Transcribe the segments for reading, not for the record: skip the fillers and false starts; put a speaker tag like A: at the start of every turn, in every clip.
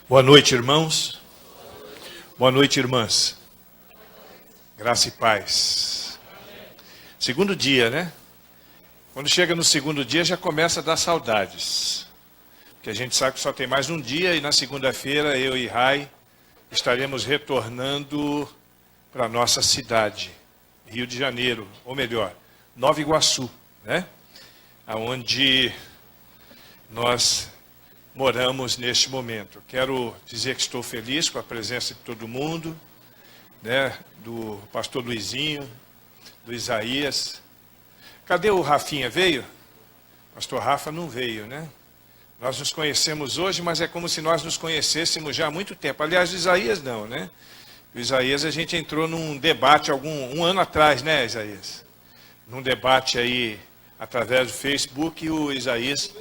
A: Boa noite, irmãos. Boa noite, irmãs. Graça e paz. Segundo dia, né? Quando chega no segundo dia, já começa a dar saudades. Porque a gente sabe que só tem mais um dia e na segunda-feira, eu e Rai estaremos retornando para a nossa cidade, Rio de Janeiro, ou melhor, Nova Iguaçu, né? Onde nós moramos neste momento. Quero dizer que estou feliz com a presença de todo mundo, né? Do pastor Luizinho, do Isaías. Cadê o Rafinha? Veio? Pastor Rafa não veio, né? Nós nos conhecemos hoje, mas é como se nós nos conhecêssemos já há muito tempo. Aliás, o Isaías não, né? O Isaías a gente entrou num debate um ano atrás, né, Isaías? Num debate aí através do Facebook, e o Isaías...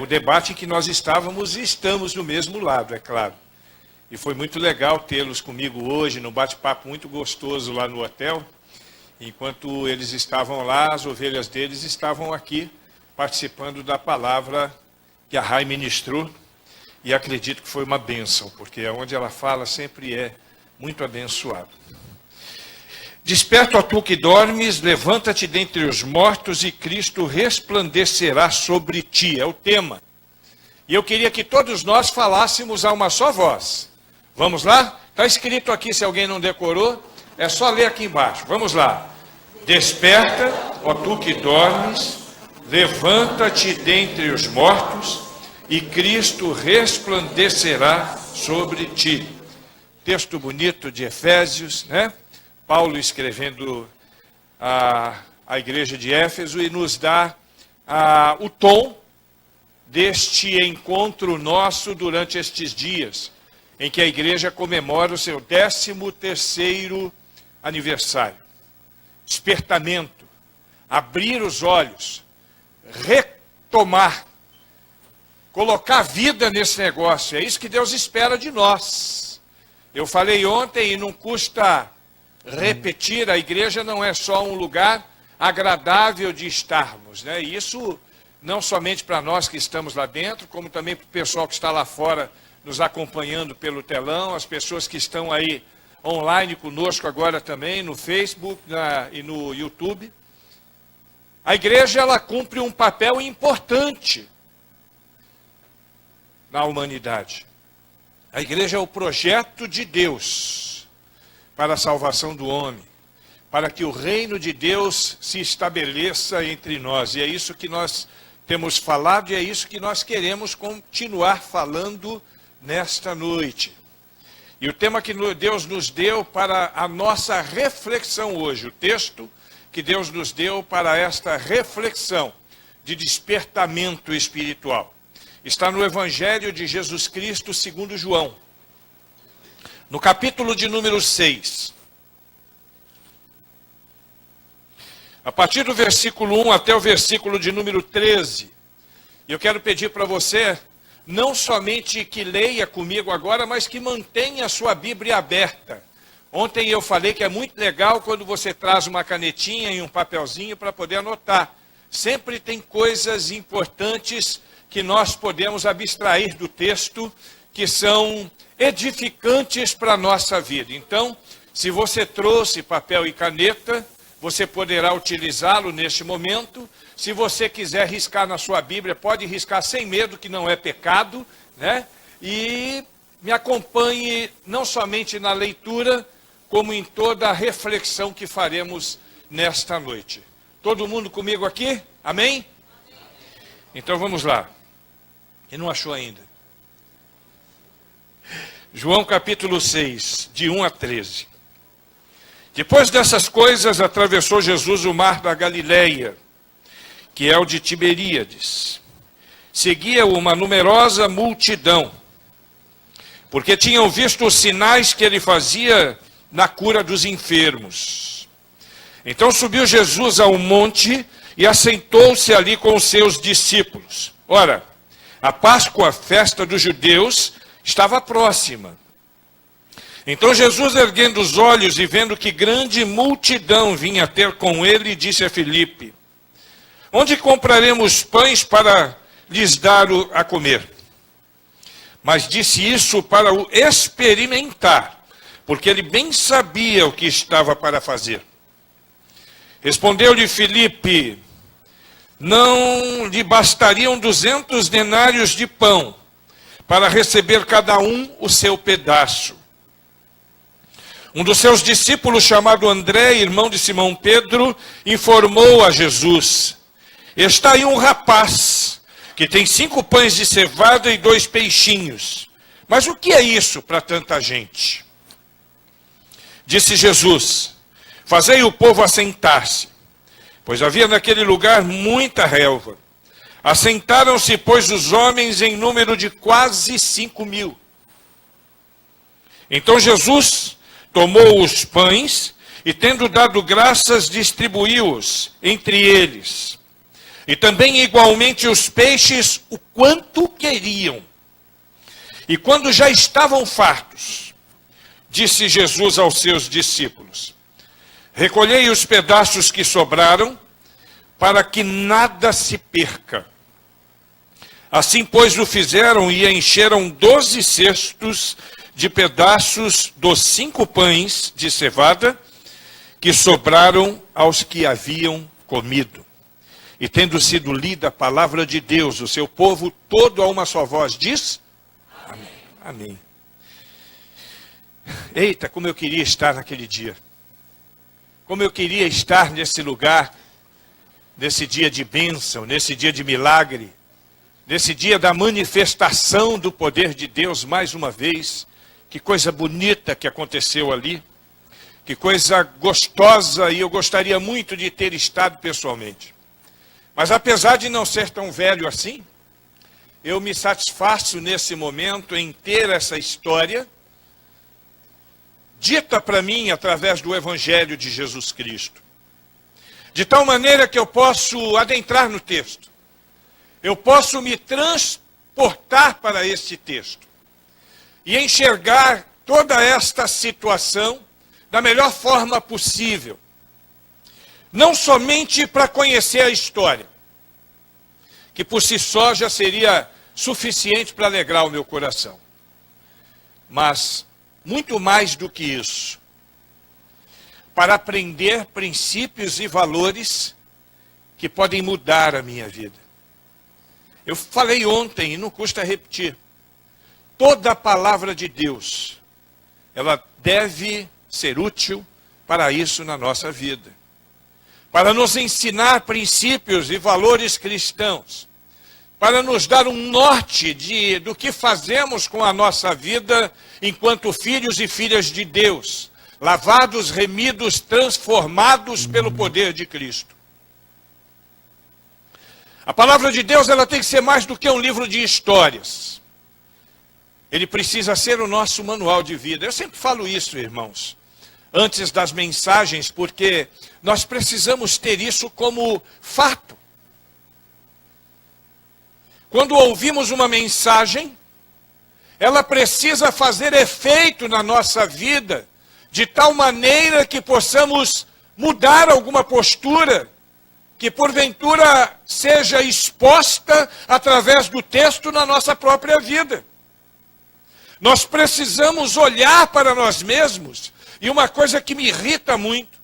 A: o debate em que nós estávamos e estamos no mesmo lado, é claro. E foi muito legal tê-los comigo hoje, num bate-papo muito gostoso lá no hotel. Enquanto eles estavam lá, as ovelhas deles estavam aqui, participando da palavra que a Rai ministrou. E acredito que foi uma bênção, porque onde ela fala sempre é muito abençoado. Desperta, ó tu que dormes, levanta-te dentre os mortos e Cristo resplandecerá sobre ti. É o tema. E eu queria que todos nós falássemos a uma só voz. Vamos lá? Está escrito aqui, se alguém não decorou, é só ler aqui embaixo. Vamos lá. Desperta, ó tu que dormes, levanta-te dentre os mortos e Cristo resplandecerá sobre ti. Texto bonito de Efésios, né? Paulo escrevendo a igreja de Éfeso e nos dá o tom deste encontro nosso durante estes dias, em que a igreja comemora o seu 13º aniversário. Despertamento, abrir os olhos, retomar, colocar vida nesse negócio. É isso que Deus espera de nós. Eu falei ontem e não custa repetir, a igreja não é só um lugar agradável de estarmos, né? E isso não somente para nós que estamos lá dentro, como também para o pessoal que está lá fora nos acompanhando pelo telão, as pessoas que estão aí online conosco agora também, no Facebook e no YouTube. A igreja, ela cumpre um papel importante na humanidade. A igreja é o projeto de Deus para a salvação do homem, para que o reino de Deus se estabeleça entre nós. E é isso que nós temos falado e é isso que nós queremos continuar falando nesta noite. E o tema que Deus nos deu para a nossa reflexão hoje, o texto que Deus nos deu para esta reflexão de despertamento espiritual, está no Evangelho de Jesus Cristo segundo João, no capítulo de número 6. A partir do versículo 1 até o versículo de número 13. Eu quero pedir para você, não somente que leia comigo agora, mas que mantenha a sua Bíblia aberta. Ontem eu falei que é muito legal quando você traz uma canetinha e um papelzinho para poder anotar. Sempre tem coisas importantes que nós podemos abstrair do texto, que são edificantes para a nossa vida. Então, se você trouxe papel e caneta, você poderá utilizá-lo neste momento. Se você quiser riscar na sua Bíblia, pode riscar sem medo, que não é pecado, né? E me acompanhe não somente na leitura, como em toda a reflexão que faremos nesta noite. Todo mundo comigo aqui? Amém? Então vamos lá. Quem não achou ainda? João capítulo 6, de 1 a 13. Depois dessas coisas, atravessou Jesus o mar da Galileia, que é o de Tiberíades. Seguia-o uma numerosa multidão, porque tinham visto os sinais que ele fazia na cura dos enfermos. Então subiu Jesus ao monte e assentou-se ali com os seus discípulos. Ora, a Páscoa, a festa dos judeus, estava próxima. Então Jesus, erguendo os olhos e vendo que grande multidão vinha ter com ele, disse a Filipe: onde compraremos pães para lhes dar a comer? mas disse isso para o experimentar, porque ele bem sabia o que estava para fazer. Respondeu-lhe Filipe: não lhe bastariam 200 denários de pão, para receber cada um o seu pedaço. Um dos seus discípulos, chamado André, irmão de Simão Pedro, informou a Jesus: está aí um rapaz, que tem 5 pães de cevada e 2 peixinhos. Mas o que é isso para tanta gente? Disse Jesus: fazei o povo assentar-se, pois havia naquele lugar muita relva. Assentaram-se, pois, os homens em número de quase 5.000. Então Jesus tomou os pães e, tendo dado graças, distribuiu-os entre eles. E também igualmente os peixes, o quanto queriam. E quando já estavam fartos, disse Jesus aos seus discípulos: recolhei os pedaços que sobraram, para que nada se perca. Assim, pois, o fizeram e encheram 12 cestos de pedaços dos 5 pães de cevada que sobraram aos que haviam comido. E tendo sido lida a palavra de Deus, o seu povo todo a uma só voz diz: amém. Amém. Eita, como eu queria estar naquele dia. Como eu queria estar nesse lugar, nesse dia de bênção, nesse dia de milagre, nesse dia da manifestação do poder de Deus mais uma vez. Que coisa bonita que aconteceu ali. Que coisa gostosa, e eu gostaria muito de ter estado pessoalmente. Mas apesar de não ser tão velho assim, eu me satisfaço nesse momento em ter essa história dita para mim através do Evangelho de Jesus Cristo. De tal maneira que eu posso adentrar no texto. Eu posso me transportar para este texto. E enxergar toda esta situação da melhor forma possível. Não somente para conhecer a história, que por si só já seria suficiente para alegrar o meu coração. Mas, muito mais do que isso, para aprender princípios e valores que podem mudar a minha vida. Eu falei ontem, e não custa repetir, toda a palavra de Deus, ela deve ser útil para isso na nossa vida. Para nos ensinar princípios e valores cristãos. Para nos dar um norte do que fazemos com a nossa vida enquanto filhos e filhas de Deus. Lavados, remidos, transformados pelo poder de Cristo. A palavra de Deus, ela tem que ser mais do que um livro de histórias. Ele precisa ser o nosso manual de vida. Eu sempre falo isso, irmãos, antes das mensagens, porque nós precisamos ter isso como fato. Quando ouvimos uma mensagem, ela precisa fazer efeito na nossa vida, de tal maneira que possamos mudar alguma postura, que porventura seja exposta através do texto na nossa própria vida. Nós precisamos olhar para nós mesmos, e uma coisa que me irrita muito,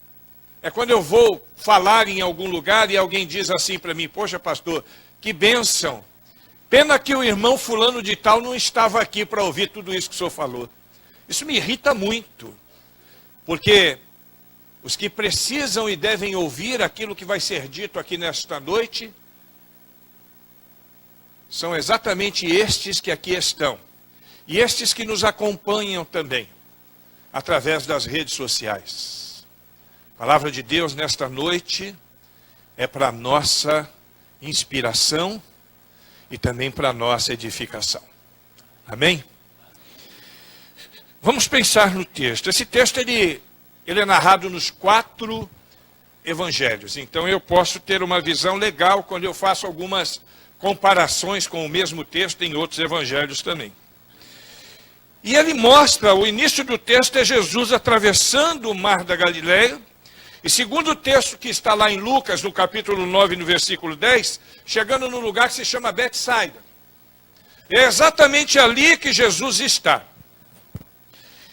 A: é quando eu vou falar em algum lugar e alguém diz assim para mim: poxa, pastor, que bênção, pena que o irmão fulano de tal não estava aqui para ouvir tudo isso que o senhor falou. Isso me irrita muito, porque os que precisam e devem ouvir aquilo que vai ser dito aqui nesta noite, são exatamente estes que aqui estão, e estes que nos acompanham também, através das redes sociais. A palavra de Deus nesta noite é para a nossa inspiração e também para a nossa edificação. Amém? Vamos pensar no texto. Esse texto ele é narrado nos 4 evangelhos. Então eu posso ter uma visão legal quando eu faço algumas comparações com o mesmo texto em outros evangelhos também. E ele mostra, o início do texto é Jesus atravessando o mar da Galileia. E segundo o texto que está lá em Lucas, no capítulo 9, no versículo 10, chegando num lugar que se chama Betsaida. É exatamente ali que Jesus está.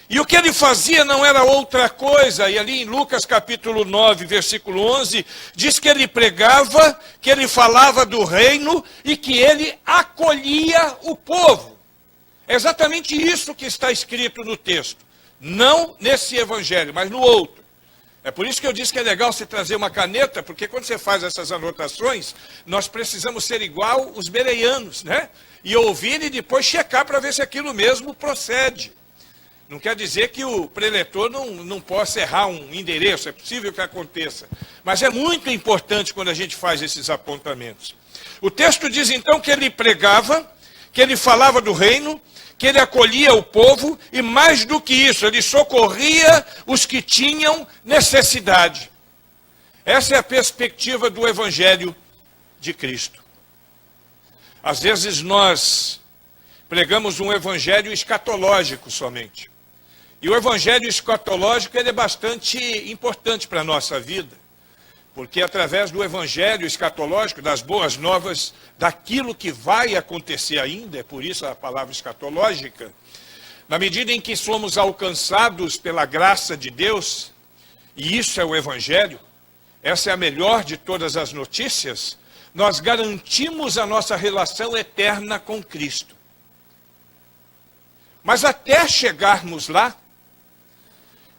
A: E o que ele fazia não era outra coisa, e ali em Lucas capítulo 9, versículo 11, diz que ele pregava, que ele falava do reino e que ele acolhia o povo. É exatamente isso que está escrito no texto. Não nesse evangelho, mas no outro. É por isso que eu disse que é legal você trazer uma caneta, porque quando você faz essas anotações, nós precisamos ser igual os bereanos, né? E ouvir e depois checar para ver se aquilo mesmo procede. Não quer dizer que o preletor não possa errar um endereço, é possível que aconteça. Mas é muito importante quando a gente faz esses apontamentos. O texto diz então que ele pregava, que ele falava do reino, que ele acolhia o povo e mais do que isso, ele socorria os que tinham necessidade. Essa é a perspectiva do Evangelho de Cristo. Às vezes nós pregamos um evangelho escatológico somente. E o evangelho escatológico ele é bastante importante para a nossa vida, porque através do evangelho escatológico, das boas novas, daquilo que vai acontecer ainda, é por isso a palavra escatológica, na medida em que somos alcançados pela graça de Deus, e isso é o evangelho, essa é a melhor de todas as notícias, nós garantimos a nossa relação eterna com Cristo. Mas até chegarmos lá,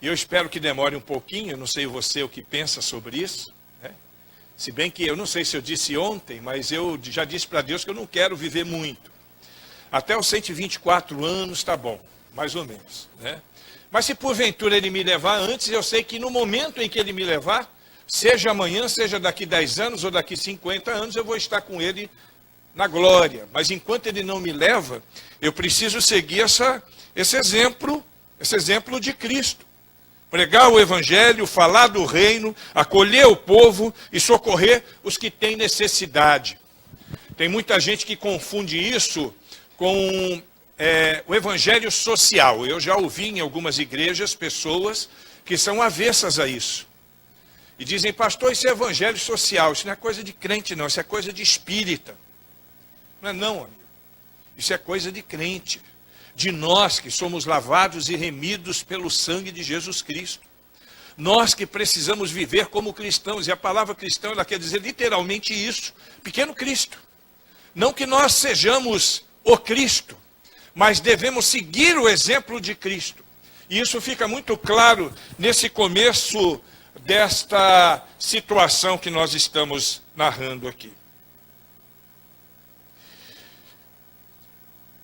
A: e eu espero que demore um pouquinho, não sei você o que pensa sobre isso, né? Se bem que eu não sei se eu disse ontem, mas eu já disse para Deus que eu não quero viver muito. Até os 124 anos está bom, mais ou menos, né? Mas se porventura ele me levar antes, eu sei que no momento em que ele me levar, seja amanhã, seja daqui 10 anos ou daqui 50 anos, eu vou estar com ele na glória. Mas enquanto ele não me leva, eu preciso seguir esse exemplo de Cristo. Pregar o evangelho, falar do reino, acolher o povo e socorrer os que têm necessidade. Tem muita gente que confunde isso com o evangelho social. Eu já ouvi em algumas igrejas pessoas que são avessas a isso. E dizem, pastor, isso é evangelho social, isso não é coisa de crente não, isso é coisa de espírita. Não é não, amigo. Isso é coisa de crente. De nós que somos lavados e remidos pelo sangue de Jesus Cristo. Nós que precisamos viver como cristãos. E a palavra cristão, ela quer dizer literalmente isso. Pequeno Cristo. Não que nós sejamos o Cristo, mas devemos seguir o exemplo de Cristo. E isso fica muito claro nesse começo desta situação que nós estamos narrando aqui.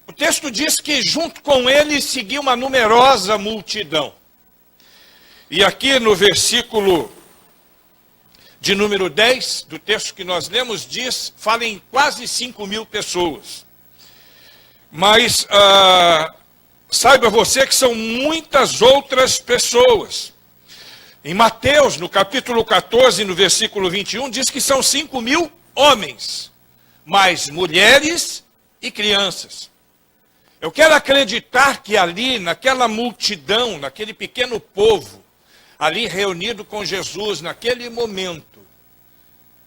A: O texto diz que junto com ele seguia uma numerosa multidão. E aqui no versículo de número 10, do texto que nós lemos, diz, fala em quase 5.000 pessoas. Mas saiba você que são muitas outras pessoas. Em Mateus, no capítulo 14, no versículo 21, diz que são 5.000 homens, mais mulheres e crianças. Eu quero acreditar que ali, naquela multidão, naquele pequeno povo, ali reunido com Jesus, naquele momento,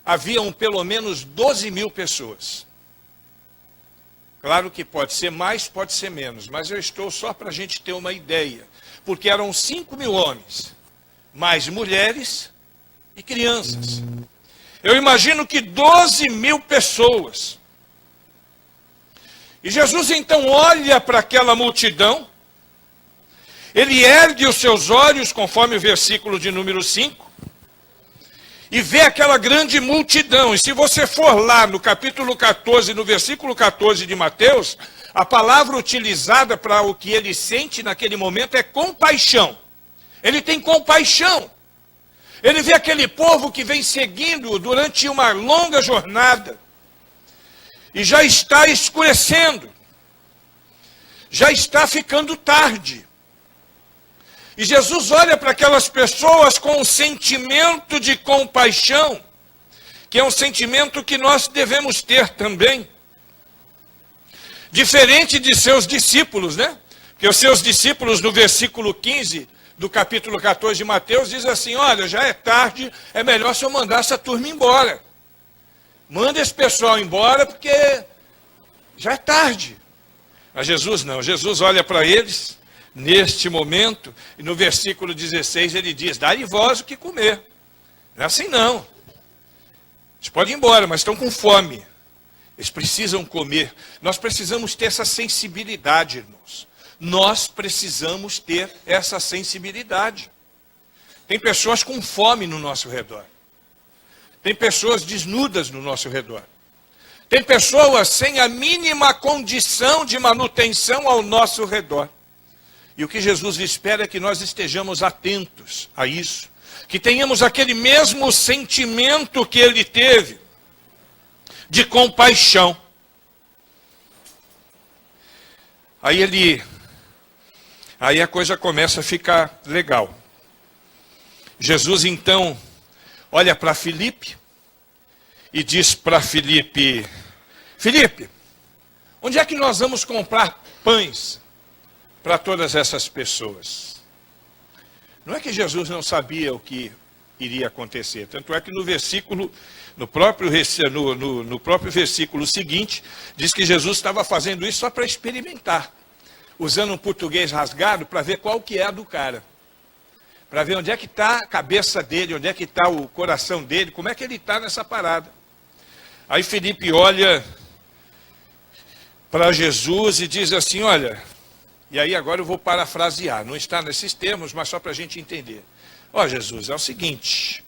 A: haviam pelo menos 12.000 pessoas. Claro que pode ser mais, pode ser menos, mas eu estou só para a gente ter uma ideia. Porque eram 5.000 homens, mais mulheres e crianças. Eu imagino que 12.000 pessoas. E Jesus então olha para aquela multidão, ele ergue os seus olhos, conforme o versículo de número 5, e vê aquela grande multidão. E se você for lá no capítulo 14, no versículo 14 de Mateus, a palavra utilizada para o que ele sente naquele momento é compaixão. Ele tem compaixão. Ele vê aquele povo que vem seguindo durante uma longa jornada. E já está escurecendo. Já está ficando tarde. E Jesus olha para aquelas pessoas com um sentimento de compaixão, que é um sentimento que nós devemos ter também. Diferente de seus discípulos, né? Porque os seus discípulos, no versículo 15 do capítulo 14 de Mateus, diz assim, olha, já é tarde, é melhor se eu mandar essa turma embora. Manda esse pessoal embora porque já é tarde. Mas Jesus não. Jesus olha para eles, neste momento, e no versículo 16 ele diz, dai vós o que comer. Não é assim não. Eles podem ir embora, mas estão com fome. Eles precisam comer. Nós precisamos ter essa sensibilidade, irmãos. Nós precisamos ter essa sensibilidade. Tem pessoas com fome no nosso redor. Tem pessoas desnudas no nosso redor. Tem pessoas sem a mínima condição de manutenção ao nosso redor. E o que Jesus espera é que nós estejamos atentos a isso. Que tenhamos aquele mesmo sentimento que ele teve, de compaixão. Aí a coisa começa a ficar legal. Jesus então olha para Filipe e diz para Filipe, Filipe, onde é que nós vamos comprar pães para todas essas pessoas? Não é que Jesus não sabia o que iria acontecer, tanto é que no próprio versículo seguinte, diz que Jesus estava fazendo isso só para experimentar, usando um português rasgado para ver qual que é a do cara. Para ver onde é que está a cabeça dele, onde é que está o coração dele, como é que ele está nessa parada. Aí Filipe olha para Jesus e diz assim, olha, e aí agora eu vou parafrasear, não está nesses termos, mas só para a gente entender. Ó Jesus, é o seguinte,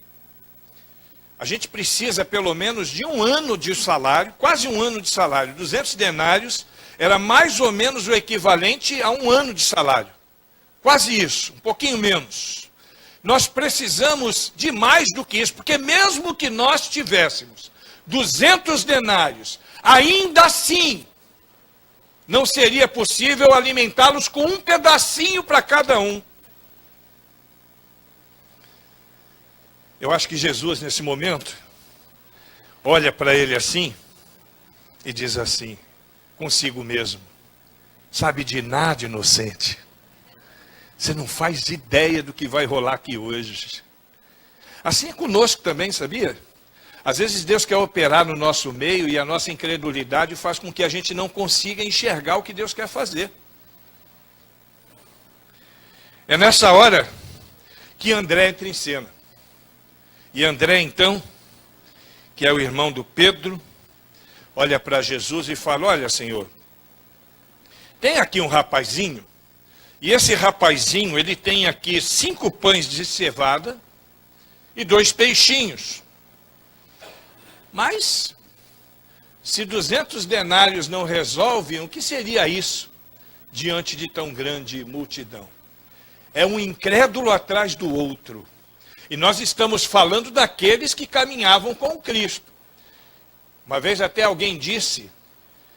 A: a gente precisa pelo menos de 1 ano de salário, quase 1 ano de salário, 200 denários, era mais ou menos o equivalente a 1 ano de salário. Quase isso, um pouquinho menos. Nós precisamos de mais do que isso, porque mesmo que nós tivéssemos 200 denários, ainda assim, não seria possível alimentá-los com um pedacinho para cada um. Eu acho que Jesus, nesse momento, olha para ele assim e diz assim, consigo mesmo, sabe de nada, inocente. Você não faz ideia do que vai rolar aqui hoje. Assim é conosco também, sabia? Às vezes Deus quer operar no nosso meio e a nossa incredulidade faz com que a gente não consiga enxergar o que Deus quer fazer. É nessa hora que André entra em cena. E André, então, que é o irmão do Pedro, olha para Jesus e fala, olha, Senhor, tem aqui um rapazinho, e esse rapazinho, ele tem aqui 5 pães de cevada e 2 peixinhos. Mas, se 200 denários não resolvem, o que seria isso diante de tão grande multidão? É um incrédulo atrás do outro. E nós estamos falando daqueles que caminhavam com Cristo. Uma vez até alguém disse,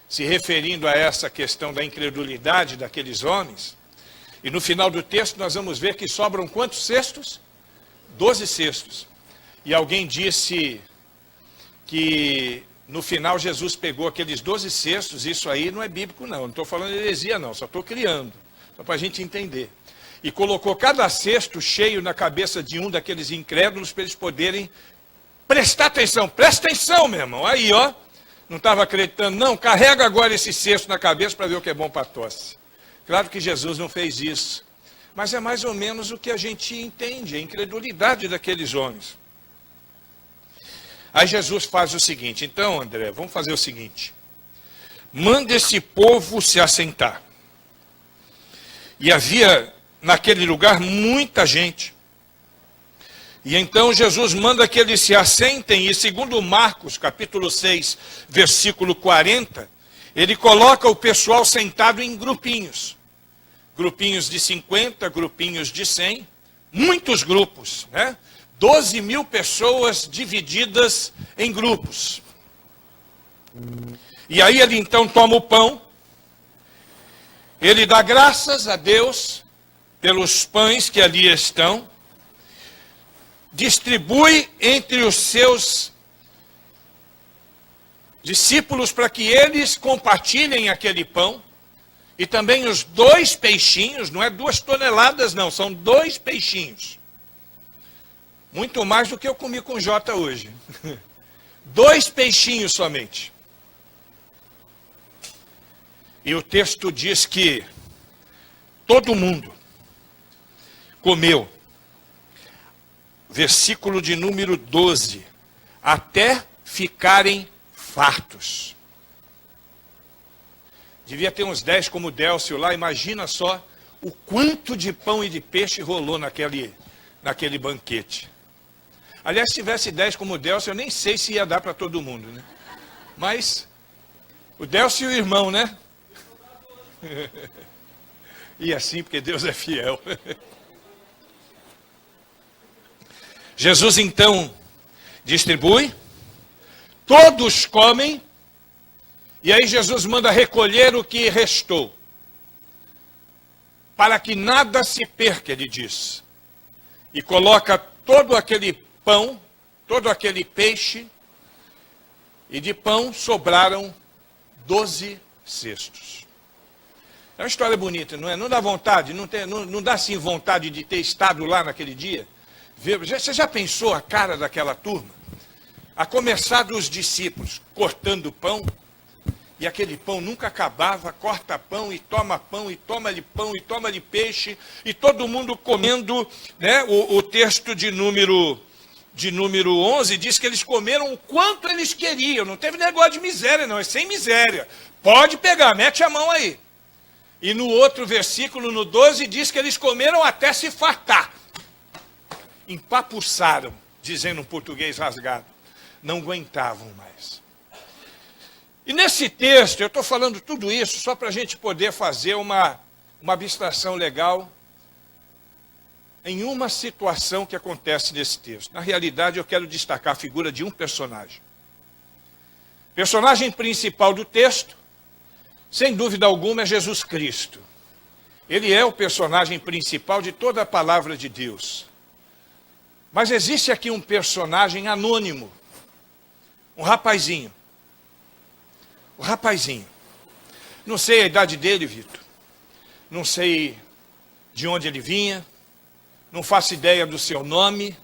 A: se referindo a essa questão da incredulidade daqueles homens, e no final do texto nós vamos ver que sobram quantos cestos? 12 cestos. E alguém disse que no final Jesus pegou aqueles 12 cestos, isso aí não é bíblico não estou falando heresia não, só estou criando, só para a gente entender. E colocou cada cesto cheio na cabeça de um daqueles incrédulos para eles poderem prestar atenção. Presta atenção, meu irmão. Aí, ó, não estava acreditando, não, carrega agora esse cesto na cabeça para ver o que é bom para a tosse. Claro que Jesus não fez isso, mas é mais ou menos o que a gente entende, a incredulidade daqueles homens. Aí Jesus faz o seguinte, então André, vamos fazer o seguinte, manda esse povo se assentar. E havia naquele lugar muita gente. E então Jesus manda que eles se assentem, e segundo Marcos, capítulo 6, versículo 40, ele coloca o pessoal sentado em grupinhos. Grupinhos de 50, grupinhos de 100, muitos grupos, né? 12 mil pessoas divididas em grupos. E aí ele então toma o pão, ele dá graças a Deus pelos pães que ali estão, distribui entre os seus discípulos para que eles compartilhem aquele pão, e também os 2 peixinhos, não é 2 toneladas não, são 2 peixinhos. Muito mais do que eu comi com Jota hoje. 2 peixinhos somente. E o texto diz que todo mundo comeu. Versículo de número 12. Até ficarem fartos. Devia ter uns 10 como o Délcio lá. Imagina só o quanto de pão e de peixe rolou naquele banquete. Aliás, se tivesse 10 como o Délcio, eu nem sei se ia dar para todo mundo, né? Mas o Délcio e o irmão, né? E assim, porque Deus é fiel. Jesus então distribui, todos comem, e aí Jesus manda recolher o que restou, para que nada se perca, ele diz, e coloca todo aquele pão, todo aquele peixe, e de pão sobraram 12 cestos. É uma história bonita, não é? Não dá vontade, não dá assim vontade de ter estado lá naquele dia? Você já pensou a cara daquela turma? A começar dos discípulos cortando pão, e aquele pão nunca acabava, corta pão, e toma-lhe pão, e toma-lhe peixe, e todo mundo comendo, né? O texto de número 11 diz que eles comeram o quanto eles queriam, não teve negócio de miséria não, é sem miséria. Pode pegar, mete a mão aí. E no outro versículo, no 12, diz que eles comeram até se fartar. Empapuçaram, dizendo um português rasgado. Não aguentavam mais. E nesse texto, eu estou falando tudo isso só para a gente poder fazer uma abstração legal em uma situação que acontece nesse texto. Na realidade, eu quero destacar a figura de um personagem. O personagem principal do texto, sem dúvida alguma, é Jesus Cristo. Ele é o personagem principal de toda a palavra de Deus. Mas existe aqui um personagem anônimo, um rapazinho. O rapazinho. Não sei a idade dele, Vitor. Não sei de onde ele vinha. Não faço ideia do seu nome,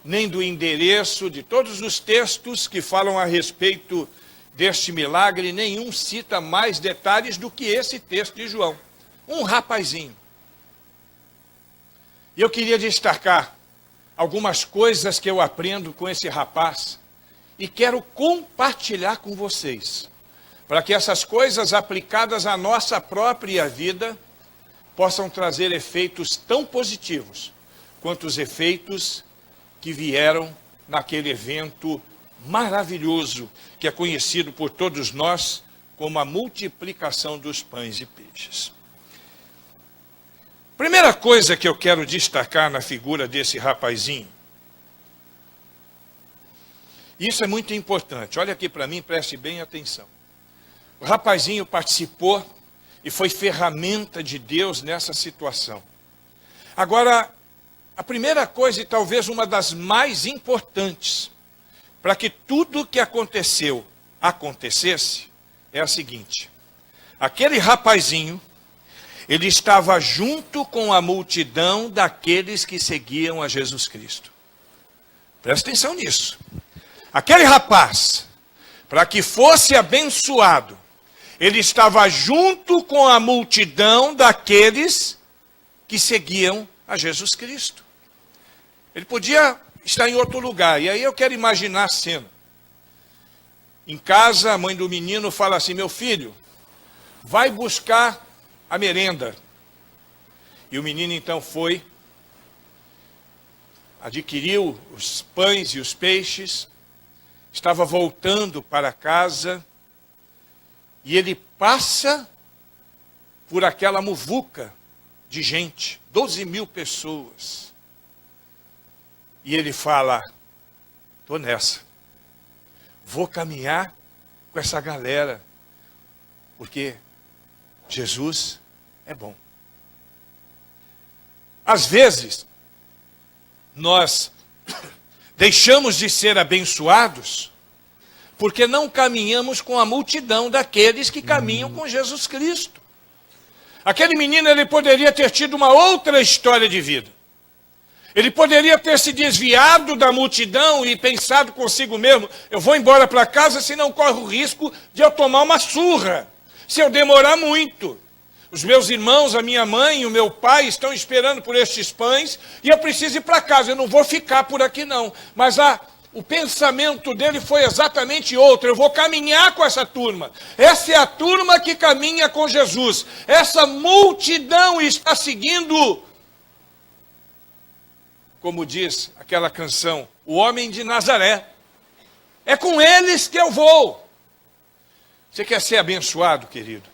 A: nem do endereço de todos os textos que falam a respeito deste milagre. Nenhum cita mais detalhes do que esse texto de João. Um rapazinho. E eu queria destacar algumas coisas que eu aprendo com esse rapaz e quero compartilhar com vocês, para que essas coisas aplicadas à nossa própria vida possam trazer efeitos tão positivos quanto os efeitos que vieram naquele evento maravilhoso que é conhecido por todos nós como a multiplicação dos pães e peixes. Primeira coisa que eu quero destacar na figura desse rapazinho, isso é muito importante, olha aqui para mim, preste bem atenção. O rapazinho participou e foi ferramenta de Deus nessa situação. Agora, a primeira coisa e talvez uma das mais importantes, para que tudo o que aconteceu acontecesse, é a seguinte: aquele rapazinho, ele estava junto com a multidão daqueles que seguiam a Jesus Cristo. Presta atenção nisso. Aquele rapaz, para que fosse abençoado, ele estava junto com a multidão daqueles que seguiam a Jesus Cristo. Ele podia estar em outro lugar, e aí eu quero imaginar a cena. Em casa, a mãe do menino fala assim: meu filho, vai buscar a merenda. E o menino então foi, adquiriu os pães e os peixes, estava voltando para casa, e ele passa por aquela muvuca de gente, 12 mil pessoas. E ele fala: estou nessa, vou caminhar com essa galera, porque Jesus é bom. Às vezes, nós deixamos de ser abençoados porque não caminhamos com a multidão daqueles que caminham com Jesus Cristo. Aquele menino, ele poderia ter tido uma outra história de vida. Ele poderia ter se desviado da multidão e pensado consigo mesmo: eu vou embora para casa, senão corre o risco de eu tomar uma surra. se eu demorar muito. Os meus irmãos, a minha mãe e o meu pai estão esperando por estes pães e eu preciso ir para casa, eu não vou ficar por aqui não. Mas o pensamento dele foi exatamente outro, eu vou caminhar com essa turma. Essa é a turma que caminha com Jesus. Essa multidão está seguindo, como diz aquela canção, o homem de Nazaré. É com eles que eu vou. Você quer ser abençoado, querido?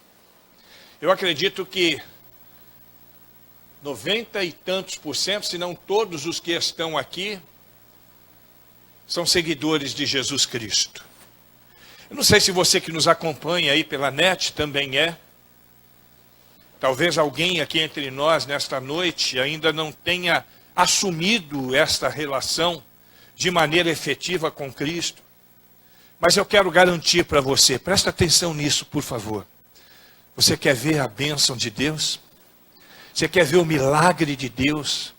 A: Eu acredito que 90 e tantos por cento, se não todos os que estão aqui, são seguidores de Jesus Cristo. Eu não sei se você que nos acompanha aí pela net também é. Talvez alguém aqui entre nós nesta noite ainda não tenha assumido esta relação de maneira efetiva com Cristo. Mas eu quero garantir para você, presta atenção nisso, por favor. Você quer ver a bênção de Deus? Você quer ver o milagre de Deus?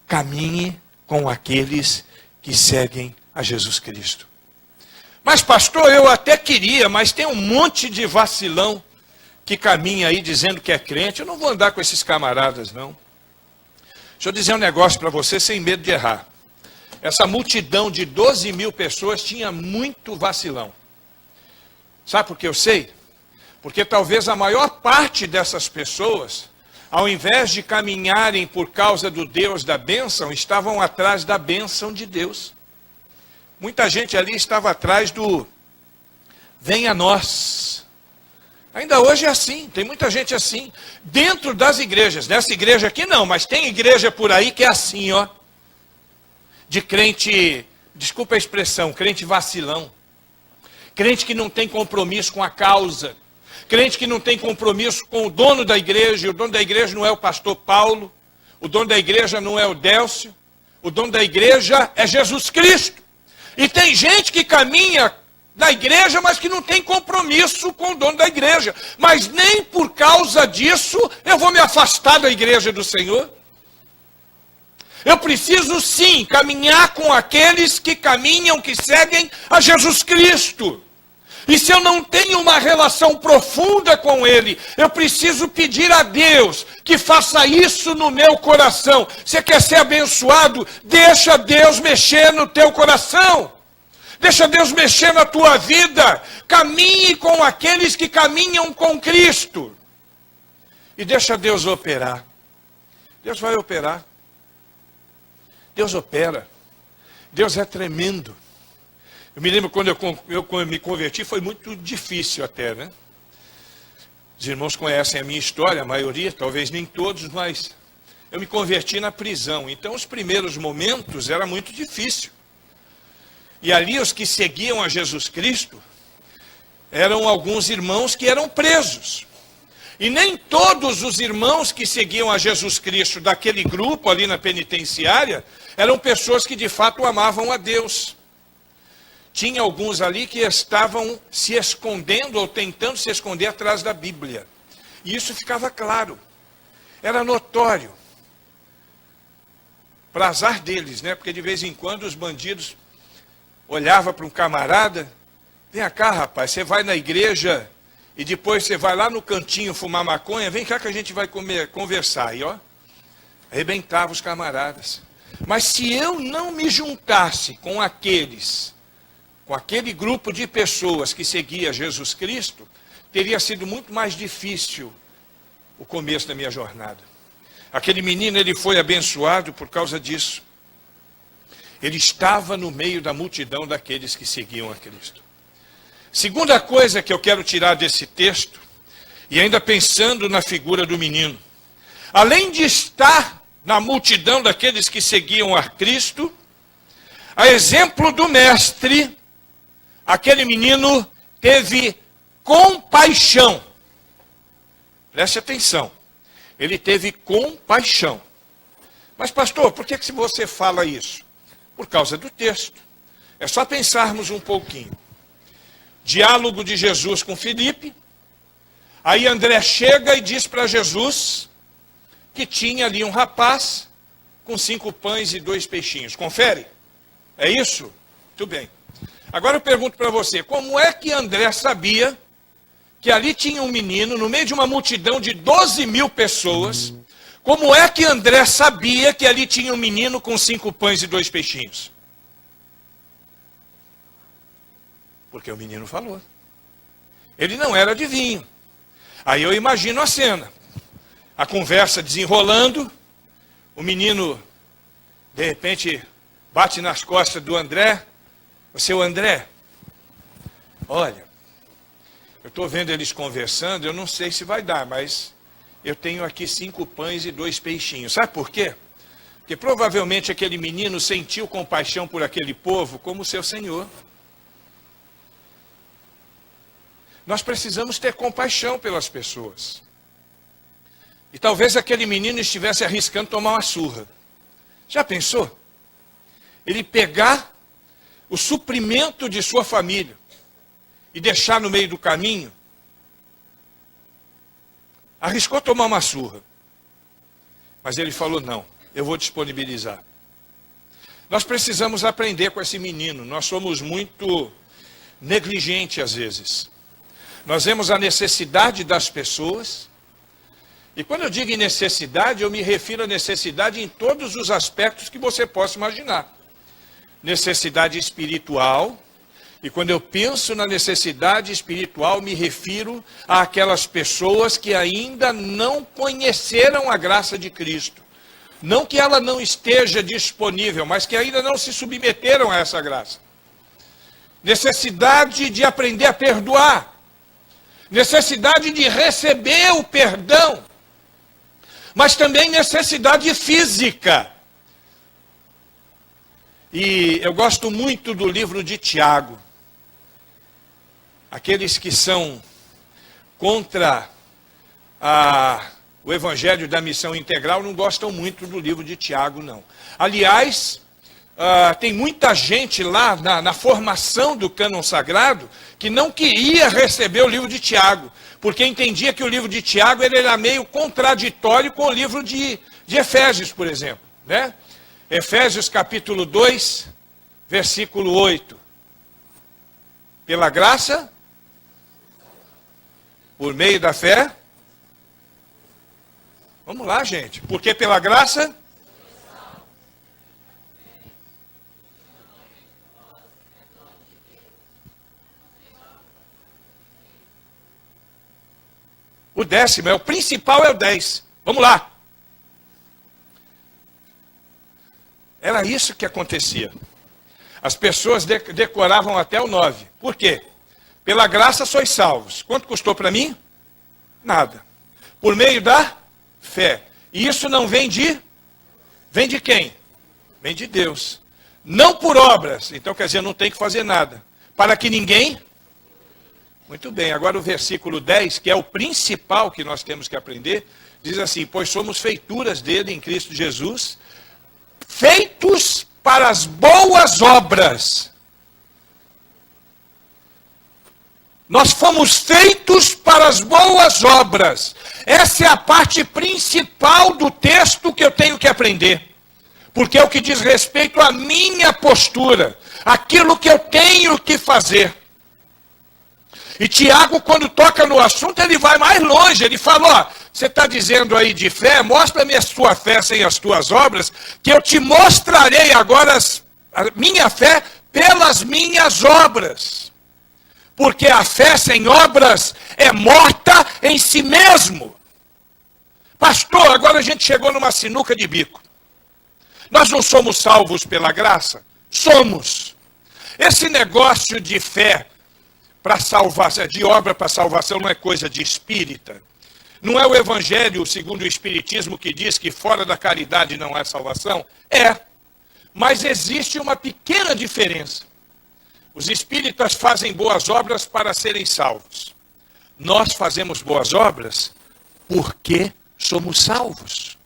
A: Caminhe com aqueles que seguem a Jesus Cristo. Mas pastor, eu até queria, mas tem um monte de vacilão que caminha aí dizendo que é crente. Eu não vou andar com esses camaradas, não. Deixa eu dizer um negócio para você sem medo de errar. Essa multidão de 12 mil pessoas tinha muito vacilão. Sabe por que eu sei? Porque talvez a maior parte dessas pessoas, ao invés de caminharem por causa do Deus da bênção, estavam atrás da bênção de Deus. Muita gente ali estava atrás do venha a nós. Ainda hoje é assim, tem muita gente assim, dentro das igrejas. Nessa igreja aqui não, mas tem igreja por aí que é assim, ó. De crente, desculpa a expressão, crente vacilão. Crente que não tem compromisso com a causa. Crente que não tem compromisso com o dono da igreja, e o dono da igreja não é o pastor Paulo, o dono da igreja não é o Délcio, o dono da igreja é Jesus Cristo. E tem gente que caminha na igreja, mas que não tem compromisso com o dono da igreja. Mas nem por causa disso eu vou me afastar da igreja do Senhor. Eu preciso sim caminhar com aqueles que caminham, que seguem a Jesus Cristo. E se eu não tenho uma relação profunda com Ele, eu preciso pedir a Deus que faça isso no meu coração. Você quer ser abençoado? Deixa Deus mexer no teu coração. Deixa Deus mexer na tua vida. Caminhe com aqueles que caminham com Cristo. E deixa Deus operar. Deus vai operar. Deus opera. Deus é tremendo. Eu me lembro quando eu me converti, foi muito difícil até, né? Os irmãos conhecem a minha história, a maioria, talvez nem todos, mas eu me converti na prisão. Então, os primeiros momentos era muito difícil. E ali os que seguiam a Jesus Cristo eram alguns irmãos que eram presos. E nem todos os irmãos que seguiam a Jesus Cristo daquele grupo ali na penitenciária eram pessoas que de fato amavam a Deus. Tinha alguns ali que estavam se escondendo ou tentando se esconder atrás da Bíblia. E isso ficava claro. Era notório. Para azar deles, né? Porque de vez em quando os bandidos olhavam para um camarada. Vem cá, rapaz, você vai na igreja e depois você vai lá no cantinho fumar maconha. Vem cá que a gente vai conversar. E ó, arrebentava os camaradas. Mas se eu não me juntasse com aquele grupo de pessoas que seguia Jesus Cristo, teria sido muito mais difícil o começo da minha jornada. Aquele menino, ele foi abençoado por causa disso. Ele estava no meio da multidão daqueles que seguiam a Cristo. Segunda coisa que eu quero tirar desse texto, e ainda pensando na figura do menino, além de estar na multidão daqueles que seguiam a Cristo, a exemplo do mestre, aquele menino teve compaixão. Preste atenção. Ele teve compaixão. Mas pastor, por que você fala isso? Por causa do texto. É só pensarmos um pouquinho. Diálogo de Jesus com Filipe. Aí André chega e diz para Jesus que tinha ali um rapaz com 5 pães e 2 peixinhos. Confere? É isso? Muito bem. Agora eu pergunto para você, como é que André sabia que ali tinha um menino no meio de uma multidão de 12.000 pessoas. Como é que André sabia que ali tinha um menino com 5 pães e 2 peixinhos? Porque o menino falou. Ele não era adivinho. Aí eu imagino a cena. A conversa desenrolando. O menino, de repente, bate nas costas do André. O seu André, olha, eu estou vendo eles conversando, eu não sei se vai dar, mas eu tenho aqui 5 pães e 2 peixinhos. Sabe por quê? Porque provavelmente aquele menino sentiu compaixão por aquele povo como seu Senhor. Nós precisamos ter compaixão pelas pessoas. E talvez aquele menino estivesse arriscando tomar uma surra. Já pensou? Ele pegar o suprimento de sua família e deixar no meio do caminho. Arriscou tomar uma surra. Mas ele falou, não, eu vou disponibilizar. Nós precisamos aprender com esse menino. Nós somos muito negligentes às vezes. Nós vemos a necessidade das pessoas. E quando eu digo em necessidade, eu me refiro à necessidade em todos os aspectos que você possa imaginar. Necessidade espiritual. E quando eu penso na necessidade espiritual, me refiro àquelas pessoas que ainda não conheceram a graça de Cristo. Não que ela não esteja disponível, mas que ainda não se submeteram a essa graça. Necessidade de aprender a perdoar. Necessidade de receber o perdão. Mas também necessidade física. E eu gosto muito do livro de Tiago. Aqueles que são contra o evangelho da missão integral não gostam muito do livro de Tiago, não. Aliás, tem muita gente lá na formação do cânon sagrado que não queria receber o livro de Tiago, porque entendia que o livro de Tiago ele era meio contraditório com o livro de Efésios, por exemplo, né? Efésios capítulo 2, versículo 8. Pela graça, por meio da fé. Vamos lá, gente. Porque pela graça. O 10º, o principal é o 10. Vamos lá. Era isso que acontecia. As pessoas decoravam até o 9. Por quê? Pela graça sois salvos. Quanto custou para mim? Nada. Por meio da fé. E isso não vem de? Vem de quem? Vem de Deus. Não por obras. Então quer dizer, não tem que fazer nada. Para que ninguém... Muito bem, agora o versículo 10, que é o principal que nós temos que aprender, diz assim, pois somos feituras dele em Cristo Jesus, feitos para as boas obras. Nós fomos feitos para as boas obras. Essa é a parte principal do texto que eu tenho que aprender. Porque é o que diz respeito à minha postura, aquilo que eu tenho que fazer. E Tiago, quando toca no assunto, ele vai mais longe. Ele fala, ó, você está dizendo aí de fé, mostra-me a sua fé sem as tuas obras, que eu te mostrarei agora a minha fé pelas minhas obras. Porque a fé sem obras é morta em si mesmo. Pastor, agora a gente chegou numa sinuca de bico. Nós não somos salvos pela graça? Somos. Esse negócio de fé para salvação, de obra para salvação, não é coisa de espírita. Não é o evangelho segundo o espiritismo que diz que fora da caridade não há salvação? É. Mas existe uma pequena diferença. Os espíritas fazem boas obras para serem salvos. Nós fazemos boas obras porque somos salvos.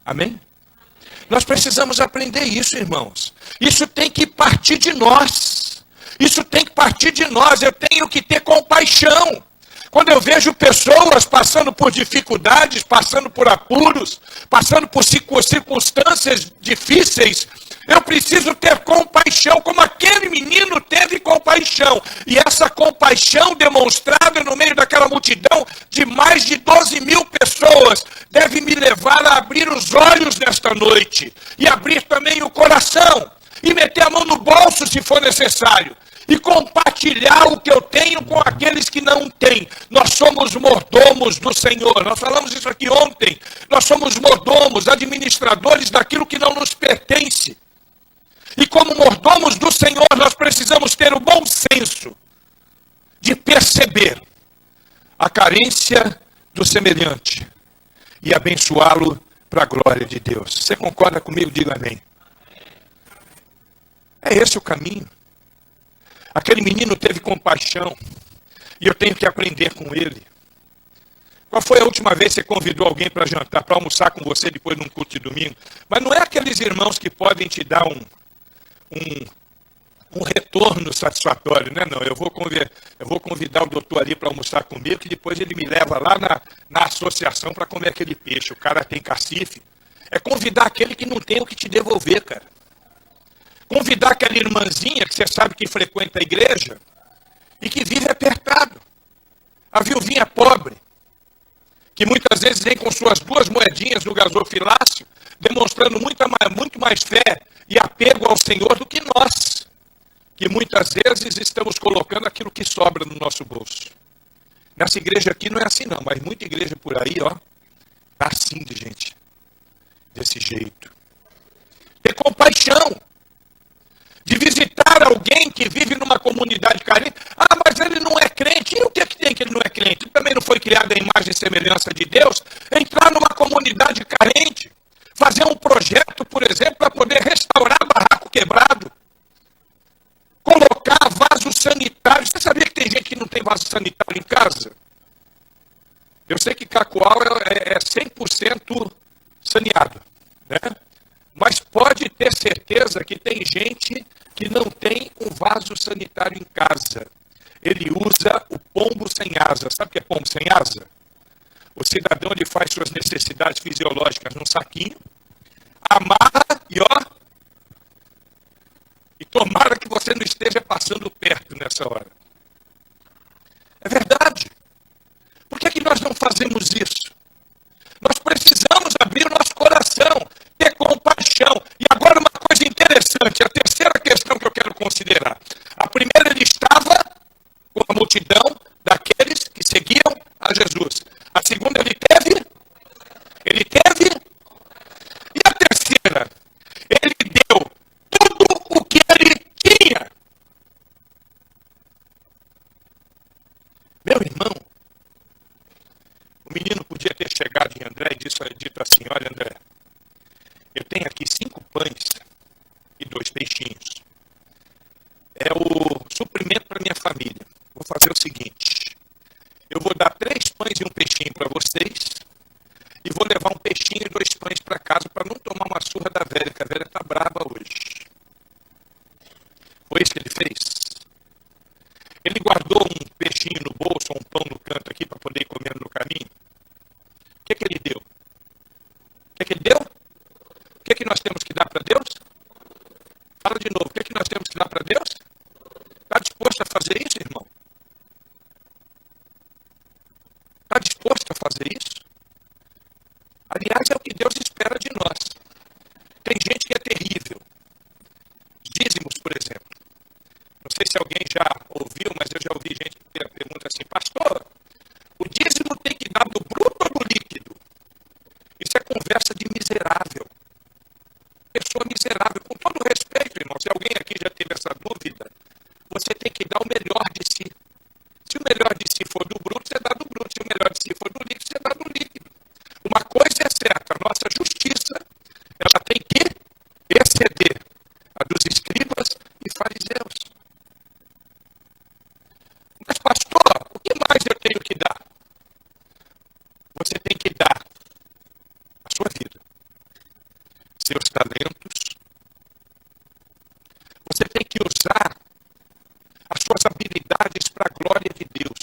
A: Amém? Nós precisamos aprender isso, irmãos. Isso tem que partir de nós. Isso tem que partir de nós. Eu tenho que ter compaixão. Quando eu vejo pessoas passando por dificuldades, passando por apuros, passando por circunstâncias difíceis, eu preciso ter compaixão, como aquele menino teve compaixão. E essa compaixão demonstrada no meio daquela multidão de mais de 12 mil pessoas deve me levar a abrir os olhos nesta noite e abrir também o coração e meter a mão no bolso se for necessário e compartilhar o que eu tenho com aqueles que não têm. Nós somos mordomos do Senhor. Nós falamos isso aqui ontem. Nós somos mordomos, administradores daquilo que não nos pertence. E como mordomos do Senhor, nós precisamos ter o bom senso de perceber a carência do semelhante e abençoá-lo para a glória de Deus. Você concorda comigo? Diga amém. É esse o caminho. Aquele menino teve compaixão e eu tenho que aprender com ele. Qual foi a última vez que você convidou alguém para jantar, para almoçar com você depois de um culto de domingo? Mas não é aqueles irmãos que podem te dar um retorno satisfatório, né? Não, eu vou convidar o doutor ali para almoçar comigo, que depois ele me leva lá na associação para comer aquele peixe. O cara tem cacife. É convidar aquele que não tem o que te devolver, cara. Convidar aquela irmãzinha que você sabe que frequenta a igreja e que vive apertado. A viuvinha pobre, que muitas vezes vem com suas 2 moedinhas no gasofilácio, demonstrando muito mais fé e apego ao Senhor do que nós, que muitas vezes estamos colocando aquilo que sobra no nosso bolso. Nessa igreja aqui não é assim não, mas muita igreja por aí, ó, tá assim de gente, desse jeito. Ter compaixão de visitar alguém que vive numa comunidade carente. Ah, mas ele não é crente. E o que é que tem que ele não é crente? Ele também não foi criado à imagem e semelhança de Deus. Entrar numa comunidade carente, fazer um projeto, por exemplo, para poder restaurar barraco quebrado, colocar vaso sanitário. Você sabia que tem gente que não tem vaso sanitário em casa? Eu sei que Cacoal é 100% saneado, né? Mas pode ter certeza que tem gente que não tem um vaso sanitário em casa. Ele usa o pombo sem asa. Sabe o que é pombo sem asa? O cidadão ele faz suas necessidades fisiológicas num saquinho, amarra e ó, e tomara que você não esteja passando perto nessa hora. É verdade. Por que é que nós não fazemos isso? Nós precisamos abrir o nosso coração, ter compaixão. E agora uma coisa interessante, a terceira questão que eu quero considerar. A primeira, ele estava com a multidão daqueles que seguiam a Jesus. A segunda, ele teve. E a terceira, ele deu tudo o que ele tinha. Meu irmão, o menino podia ter chegado em André e dito assim, olha André, eu tenho aqui 5 pães e 2 peixinhos. É o suprimento para minha família. Vou fazer o seguinte, eu vou dar 3 pães e um peixinho para vocês e vou levar um peixinho e 2 pães para casa para não tomar uma surra da velha, que a velha está braba hoje. Foi isso que ele fez? Ele guardou um peixinho no bolso, ou um pão no canto aqui para poder ir comendo no caminho? O que é que ele deu? O que é que ele deu? O que é que nós temos que dar para Deus? Fala de novo, o que é que nós temos que dar para Deus? Está disposto a fazer isso, irmão? Está disposto a fazer isso? Aliás, é o que Deus espera de nós. Tem gente que é terrível. Dízimos, por exemplo. Não sei se alguém já ouviu, mas eu já ouvi gente que pergunta assim, pastor, o dízimo tem que dar do bruto ou do líquido? Isso é conversa de miserável. Pessoa miserável. Com todo respeito, irmão, se alguém aqui já teve essa dúvida, você tem que dar o melhor de si. Se o melhor de si for do bruto, você dá do bruto. Se o melhor de si for do líquido, você dá do líquido. Uma coisa é certa, a nossa justiça, ela tem que exceder a dos escribas e fariseus. Mas, pastor, o que mais eu tenho que dar? Você tem que dar a sua vida, seus talentos. Você tem que usar as suas habilidades para a glória de Deus.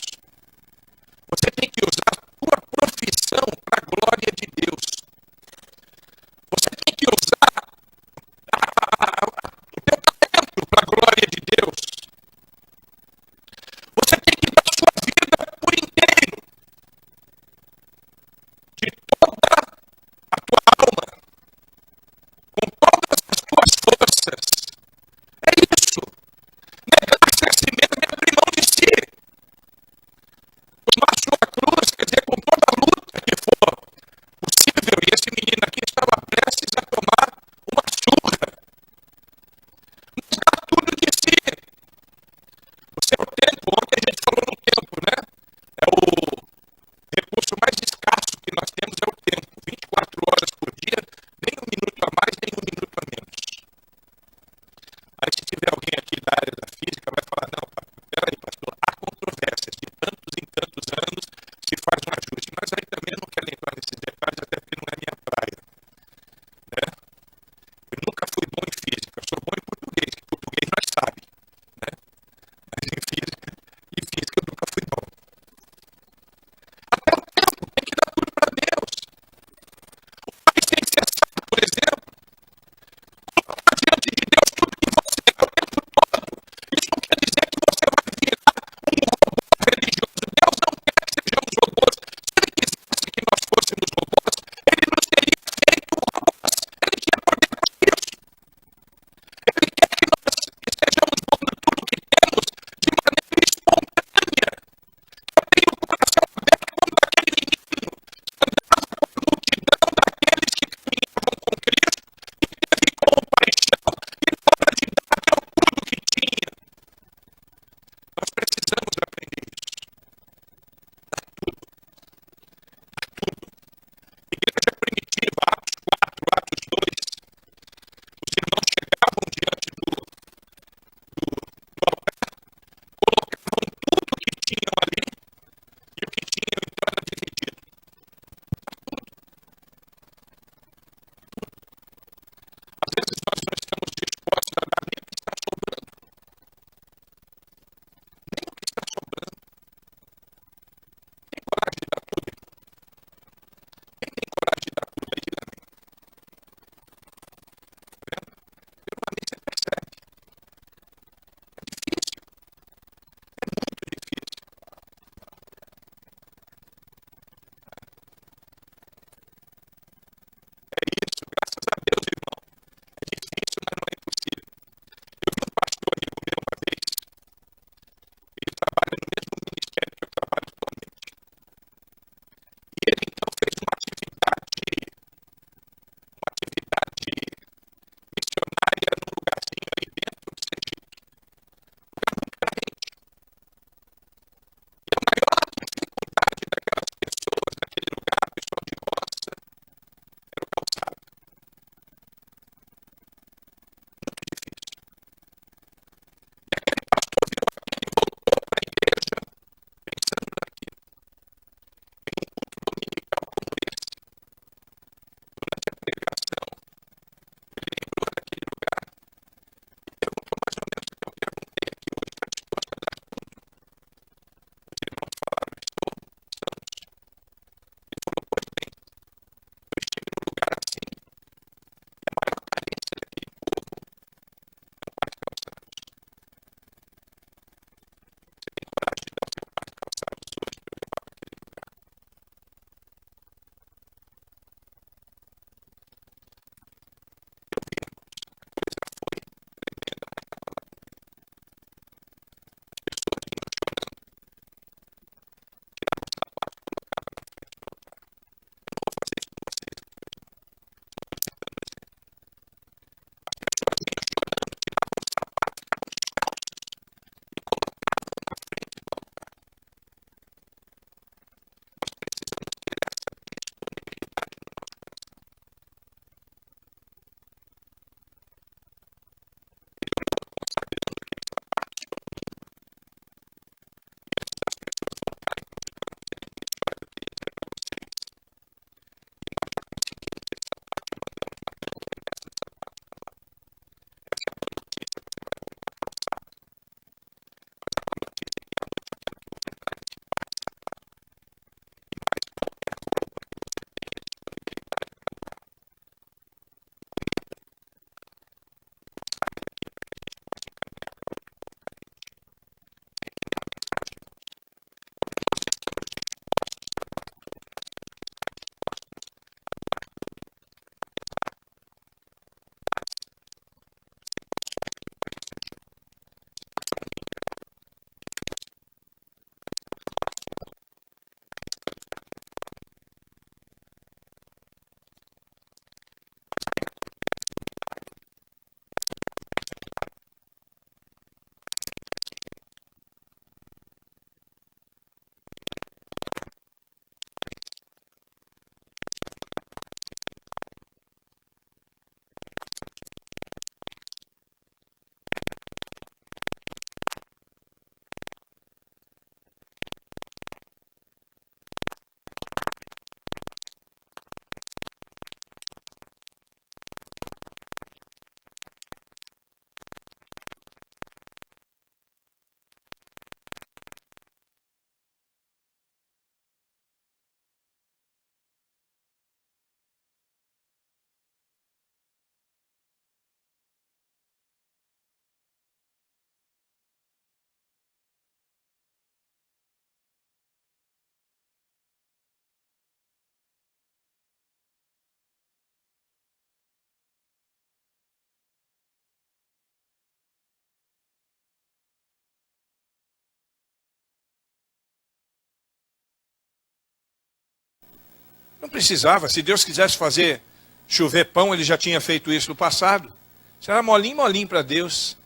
A: Não precisava. Se Deus quisesse fazer chover pão, ele já tinha feito isso no passado. Isso era molinho, molinho para Deus.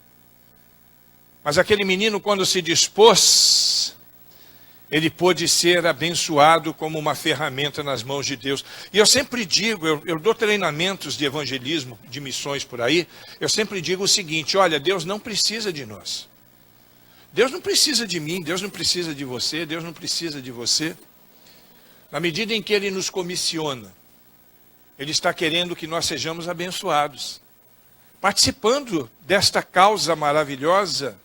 A: Mas aquele menino, quando se dispôs, ele pôde ser abençoado como uma ferramenta nas mãos de Deus. E eu sempre digo, eu dou treinamentos de evangelismo, de missões por aí, eu sempre digo o seguinte: olha, Deus não precisa de nós. Deus não precisa de mim, Deus não precisa de você, Deus não precisa de você. Na medida em que Ele nos comissiona, Ele está querendo que nós sejamos abençoados. Participando desta causa maravilhosa,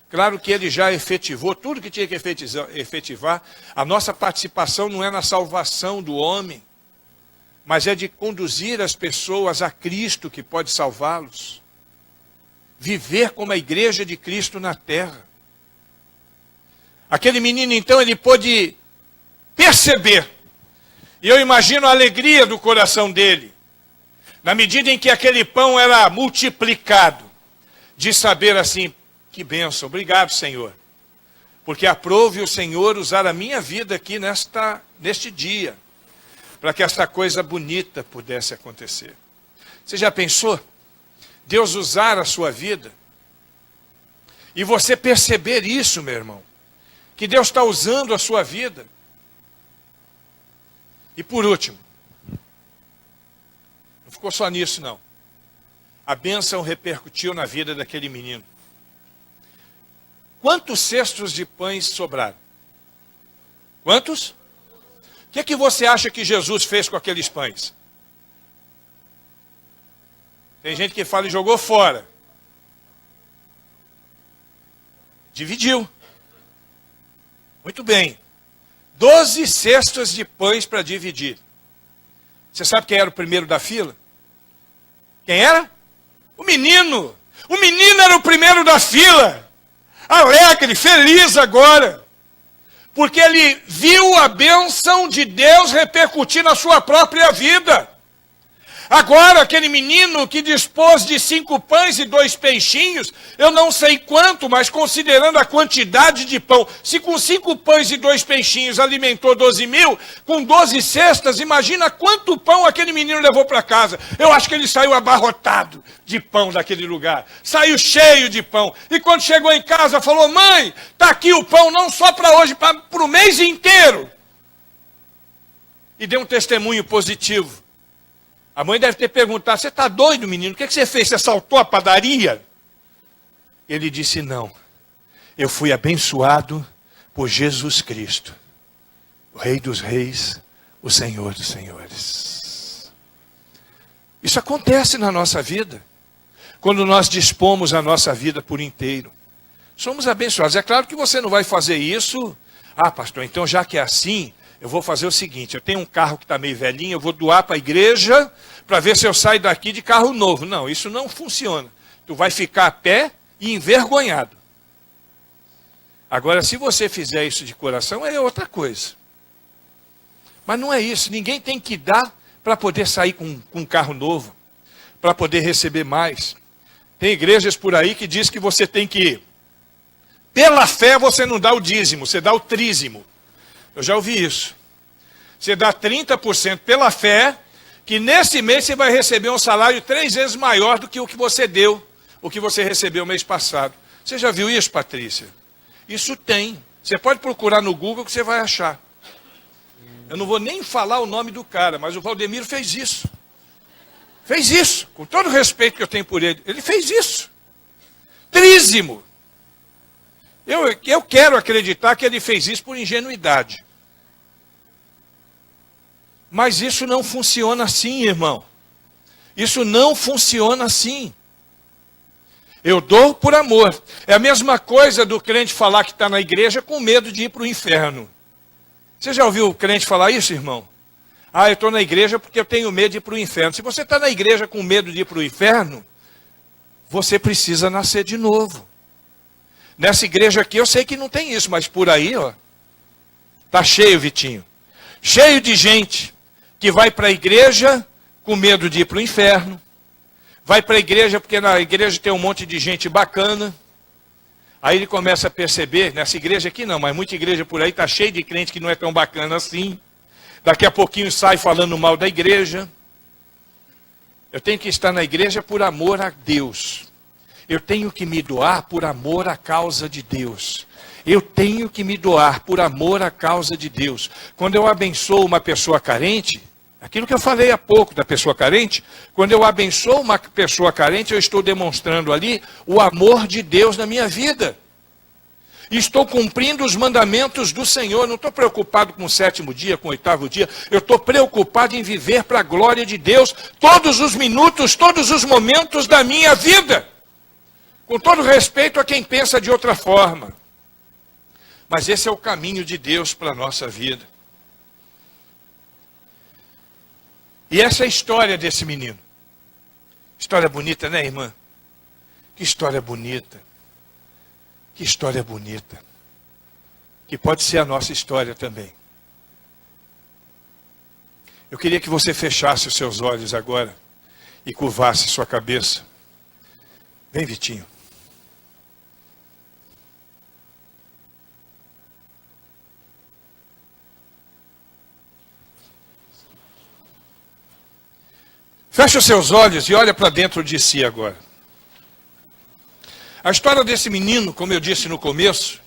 A: claro que Ele já efetivou tudo que tinha que efetivar. A nossa participação não é na salvação do homem, mas é de conduzir as pessoas a Cristo, que pode salvá-los. Viver como a igreja de Cristo na terra. Aquele menino, então, ele pôde perceber, e eu imagino a alegria do coração dele, na medida em que aquele pão era multiplicado, de saber assim: que bênção, obrigado, Senhor, porque aprove o Senhor usar a minha vida aqui neste dia, para que esta coisa bonita pudesse acontecer. Você já pensou? Deus usar a sua vida, e você perceber isso, meu irmão, que Deus está usando a sua vida. E por último, não ficou só nisso não. A bênção repercutiu na vida daquele menino. Quantos cestos de pães sobraram? Quantos? O que você acha que Jesus fez com aqueles pães? Tem gente que fala e jogou fora. Dividiu. Muito bem. 12 cestos de pães para dividir. Você sabe quem era o primeiro da fila? Quem era? O menino. O menino era o primeiro da fila. Alegre, feliz agora. Porque ele viu a bênção de Deus repercutir na sua própria vida. Agora, aquele menino que dispôs de 5 pães e 2 peixinhos, eu não sei quanto, mas considerando a quantidade de pão, se com 5 pães e 2 peixinhos alimentou 12.000, com 12 cestas, imagina quanto pão aquele menino levou para casa. Eu acho que ele saiu abarrotado de pão daquele lugar, saiu cheio de pão. E quando chegou em casa, falou: mãe, está aqui o pão, não só para hoje, para o mês inteiro. E deu um testemunho positivo. A mãe deve ter perguntado: você está doido, menino? O que você fez? Você assaltou a padaria? Ele disse: não. Eu fui abençoado por Jesus Cristo, o Rei dos Reis, o Senhor dos Senhores. Isso acontece na nossa vida, quando nós dispomos a nossa vida por inteiro. Somos abençoados. É claro que você não vai fazer isso. Ah, pastor, então já que é assim, eu vou fazer o seguinte: eu tenho um carro que está meio velhinho, eu vou doar para a igreja para ver se eu saio daqui de carro novo. Não, isso não funciona. Tu vai ficar a pé e envergonhado. Agora, se você fizer isso de coração, é outra coisa. Mas não é isso. Ninguém tem que dar para poder sair com um carro novo, para poder receber mais. Tem igrejas por aí que diz que você tem que, pela fé, você não dá o dízimo, você dá o trízimo. Eu já ouvi isso. Você dá 30% pela fé, que nesse mês você vai receber um salário 3 vezes maior do que o que você deu, o que você recebeu mês passado. Você já viu isso, Patrícia? Isso tem. Você pode procurar no Google que você vai achar. Eu não vou nem falar o nome do cara, mas o Valdemiro fez isso. Fez isso, com todo o respeito que eu tenho por ele. Ele fez isso. Trízimo. Eu quero acreditar que ele fez isso por ingenuidade. Mas isso não funciona assim, irmão. Isso não funciona assim. Eu dou por amor. É a mesma coisa do crente falar que está na igreja com medo de ir para o inferno. Você já ouviu o crente falar isso, irmão? Ah, eu estou na igreja porque eu tenho medo de ir para o inferno. Se você está na igreja com medo de ir para o inferno, você precisa nascer de novo. Nessa igreja aqui eu sei que não tem isso, mas por aí, ó, tá cheio, Vitinho. Cheio de gente que vai para a igreja com medo de ir para o inferno. Vai para a igreja porque na igreja tem um monte de gente bacana. Aí ele começa a perceber, nessa igreja aqui não, mas muita igreja por aí está cheia de crente que não é tão bacana assim. Daqui a pouquinho sai falando mal da igreja. Eu tenho que estar na igreja por amor a Deus. Eu tenho que me doar por amor à causa de Deus. Eu tenho que me doar por amor à causa de Deus. Quando eu abençoo uma pessoa carente, aquilo que eu falei há pouco da pessoa carente, quando eu abençoo uma pessoa carente, eu estou demonstrando ali o amor de Deus na minha vida. Estou cumprindo os mandamentos do Senhor. Não estou preocupado com o 7º dia, com o 8º dia. Eu estou preocupado em viver para a glória de Deus todos os minutos, todos os momentos da minha vida. Com todo respeito a quem pensa de outra forma. Mas esse é o caminho de Deus para a nossa vida. E essa é a história desse menino. História bonita, né, irmã? Que história bonita. Que história bonita. Que pode ser a nossa história também. Eu queria que você fechasse os seus olhos agora e curvasse sua cabeça. Vem, Vitinho. Feche os seus olhos e olha para dentro de si agora. A história desse menino, como eu disse no começo,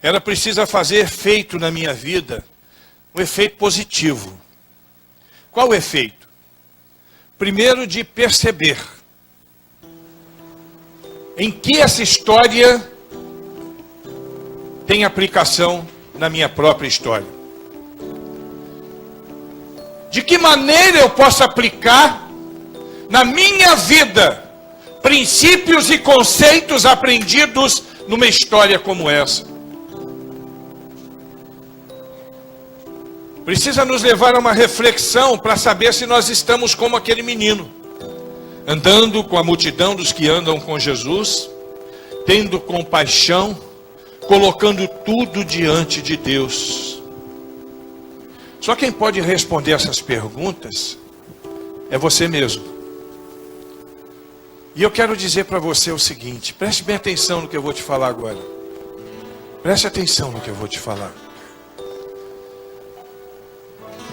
A: ela precisa fazer efeito na minha vida, um efeito positivo. Qual o efeito? Primeiro, de perceber em que essa história tem aplicação na minha própria história. De que maneira eu posso aplicar na minha vida princípios e conceitos aprendidos numa história como essa. Precisa nos levar a uma reflexão para saber se nós estamos como aquele menino, andando com a multidão dos que andam com Jesus, tendo compaixão, colocando tudo diante de Deus. Só quem pode responder essas perguntas é você mesmo. E eu quero dizer para você o seguinte, preste bem atenção no que eu vou te falar agora. Preste atenção no que eu vou te falar.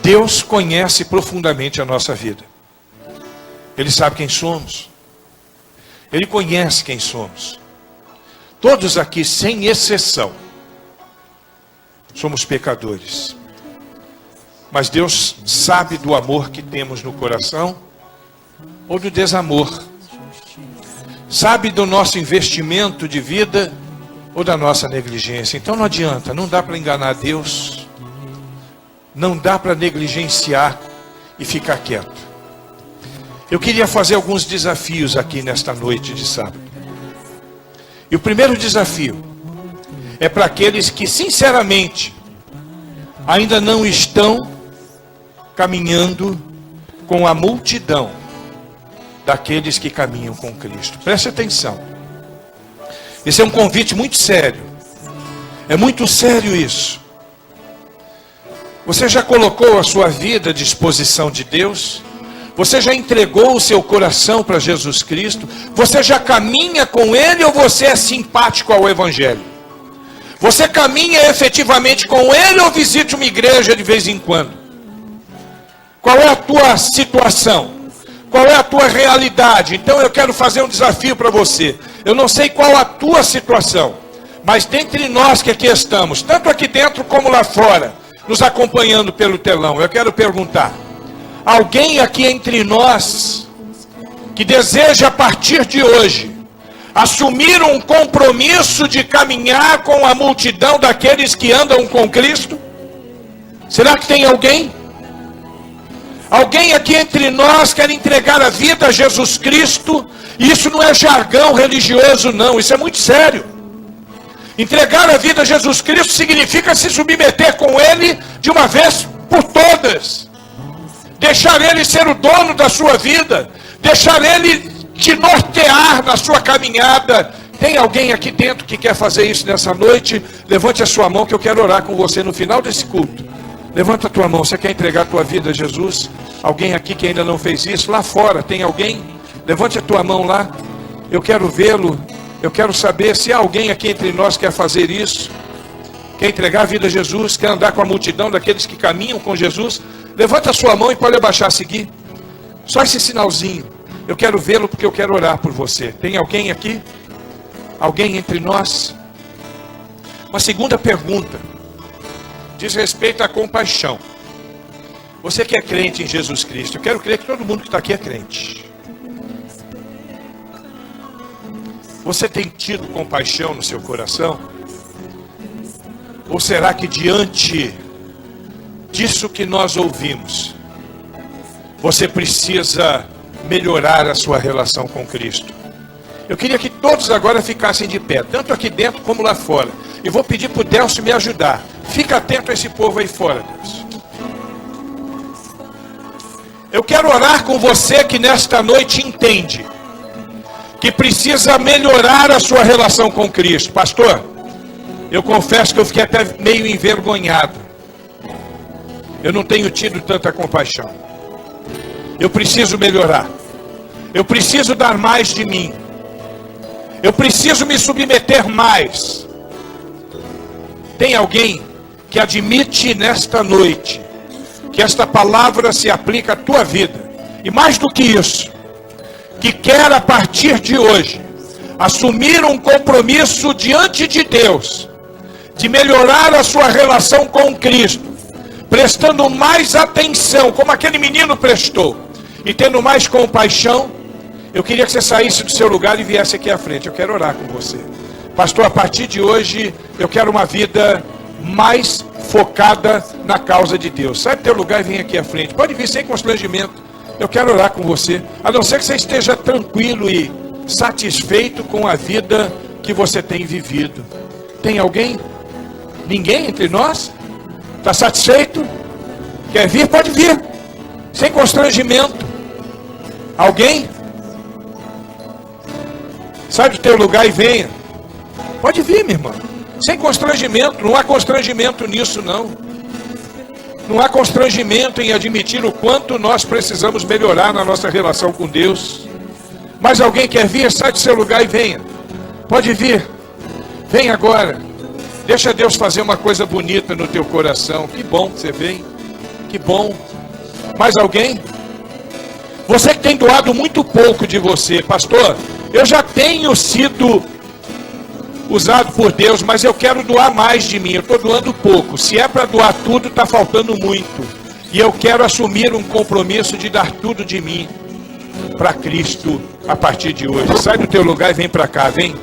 A: Deus conhece profundamente a nossa vida. Ele sabe quem somos. Ele conhece quem somos. Todos aqui, sem exceção, somos pecadores. Mas Deus sabe do amor que temos no coração ou do desamor. Sabe do nosso investimento de vida ou da nossa negligência. Então não adianta, não dá para enganar Deus. Não dá para negligenciar e ficar quieto. Eu queria fazer alguns desafios aqui nesta noite de sábado. E o primeiro desafio é para aqueles que sinceramente ainda não estão caminhando com a multidão daqueles que caminham com Cristo. Preste atenção. Esse é um convite muito sério. É muito sério isso. Você já colocou a sua vida à disposição de Deus? Você já entregou o seu coração para Jesus Cristo? Você já caminha com Ele ou você é simpático ao Evangelho? Você caminha efetivamente com Ele ou visita uma igreja de vez em quando? Qual é a tua situação? Qual é a tua realidade? Então eu quero fazer um desafio para você. Eu não sei qual a tua situação, mas dentre nós que aqui estamos, tanto aqui dentro como lá fora, nos acompanhando pelo telão, eu quero perguntar: alguém aqui entre nós que deseja a partir de hoje assumir um compromisso de caminhar com a multidão daqueles que andam com Cristo? Será que tem alguém? Alguém aqui entre nós quer entregar a vida a Jesus Cristo? E isso não é jargão religioso não, isso é muito sério. Entregar a vida a Jesus Cristo significa se submeter com Ele de uma vez por todas. Deixar Ele ser o dono da sua vida. Deixar Ele te nortear na sua caminhada. Tem alguém aqui dentro que quer fazer isso nessa noite? Levante a sua mão que eu quero orar com você no final desse culto. Levanta a tua mão, você quer entregar a tua vida a Jesus? Alguém aqui que ainda não fez isso? Lá fora, tem alguém? Levante a tua mão lá. Eu quero vê-lo. Eu quero saber se há alguém aqui entre nós que quer fazer isso. Quer entregar a vida a Jesus? Quer andar com a multidão daqueles que caminham com Jesus? Levanta a sua mão e pode abaixar a seguir. Só esse sinalzinho. Eu quero vê-lo porque eu quero orar por você. Tem alguém aqui? Alguém entre nós? Uma segunda pergunta. Diz respeito à compaixão. Você que é crente em Jesus Cristo, eu quero crer que todo mundo que está aqui é crente. Você tem tido compaixão no seu coração? Ou será que diante disso que nós ouvimos, você precisa melhorar a sua relação com Cristo? Eu queria que todos agora ficassem de pé, tanto aqui dentro como lá fora. E vou pedir para o Delcio me ajudar. Fica atento a esse povo aí fora, Delcio. Eu quero orar com você que nesta noite entende que precisa melhorar a sua relação com Cristo. Pastor, eu confesso que eu fiquei até meio envergonhado. Eu não tenho tido tanta compaixão. Eu preciso melhorar. Eu preciso dar mais de mim. Eu preciso me submeter mais. Tem alguém que admite nesta noite que esta palavra se aplica à tua vida? E mais do que isso, que quer a partir de hoje assumir um compromisso diante de Deus, de melhorar a sua relação com Cristo, prestando mais atenção, como aquele menino prestou, e tendo mais compaixão. Eu queria que você saísse do seu lugar e viesse aqui à frente. Eu quero orar com você. Pastor, a partir de hoje, eu quero uma vida mais focada na causa de Deus. Sai do teu lugar e vem aqui à frente. Pode vir sem constrangimento. Eu quero orar com você. A não ser que você esteja tranquilo e satisfeito com a vida que você tem vivido. Tem alguém? Ninguém entre nós? Está satisfeito? Quer vir? Pode vir. Sem constrangimento. Alguém? Sai do teu lugar e venha. Pode vir, minha irmã. Sem constrangimento. Não há constrangimento nisso, não. Não há constrangimento em admitir o quanto nós precisamos melhorar na nossa relação com Deus. Mas alguém quer vir? Sai do seu lugar e venha. Pode vir. Vem agora. Deixa Deus fazer uma coisa bonita no teu coração. Que bom que você vem. Que bom. Mais alguém? Você que tem doado muito pouco de você. Pastor, eu já tenho sido usado por Deus, mas eu quero doar mais de mim. Eu estou doando pouco. Se é para doar tudo, está faltando muito. E eu quero assumir um compromisso de dar tudo de mim para Cristo a partir de hoje. Sai do teu lugar e vem para cá, vem.